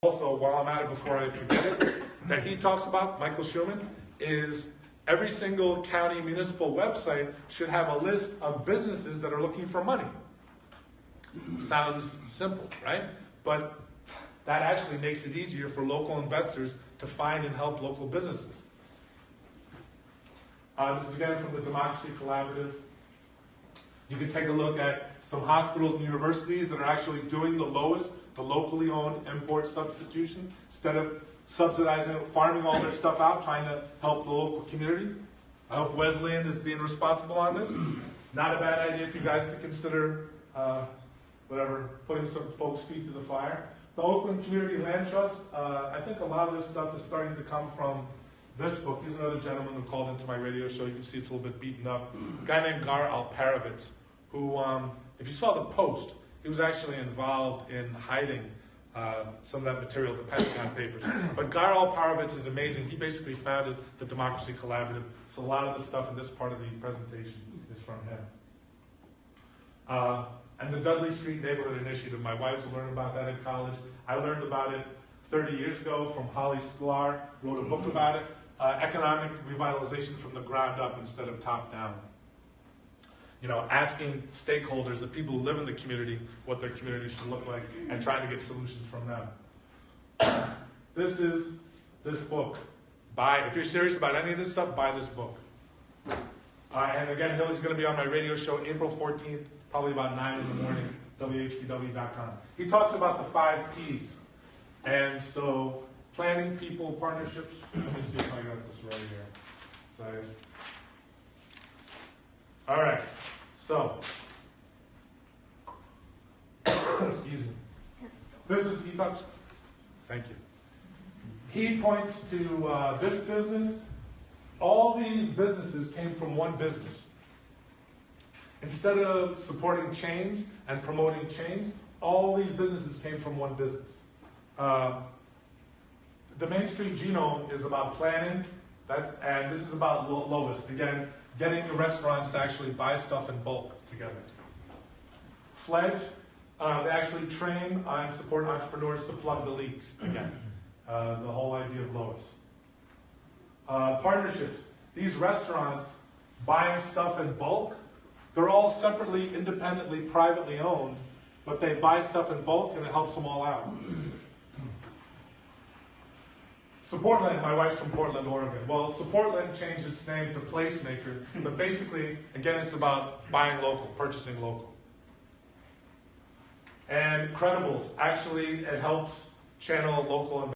Also, while I'm at it, before I forget it, that he talks about, Michael Schumann, is every single county municipal website should have a list of businesses that are looking for money. Sounds simple, right? But that actually makes it easier for local investors to find and help local businesses. This is again from the Democracy Collaborative. You can take a look at some hospitals and universities that are actually doing the lowest, the locally owned import substitution, instead of subsidizing it, farming all their stuff out, trying to help the local community. I hope Wesleyan is being responsible on this. Not a bad idea for you guys to consider, putting some folks' feet to the fire. The Oakland Community Land Trust, I think a lot of this stuff is starting to come from this book. Here's another gentleman who called into my radio show. You can see it's a little bit beaten up. A guy named Gar Alperovitz, who, if you saw the post, he was actually involved in hiding some of that material, the Pentagon Papers. But Gar Alperovitz is amazing. He basically founded the Democracy Collaborative, so a lot of the stuff in this part of the presentation is from him. And the Dudley Street Neighborhood Initiative, my wife's learned about that in college. I learned about it 30 years ago from Holly Sklar, wrote a book about it. Economic revitalization from the ground up instead of top down. You know, asking stakeholders, the people who live in the community, what their community should look like, and trying to get solutions from them. This is this book. If you're serious about any of this stuff, buy this book. And again, Hilly's going to be on my radio show April 14th, probably about 9 in the morning, WHPW.com. He talks about the 5 Ps. And so, planning, people, partnerships. Let me see if I got this right here. All right. So, excuse me. He talks, thank you. He points to this business. All these businesses came from one business. Instead of supporting chains and promoting chains, all these businesses came from one business. The Main Street Genome is about planning, and this is about lowest. Again, getting the restaurants to actually buy stuff in bulk together. Fledge, they actually train and support entrepreneurs to plug the leaks again. The whole idea of lowest. Partnerships, these restaurants buying stuff in bulk, they're all separately, independently, privately owned, but they buy stuff in bulk and it helps them all out. Supportland, my wife's from Portland, Oregon. Well, Supportland changed its name to Placemaker, but basically, again, it's about buying local, purchasing local. And Credibles, actually, it helps channel local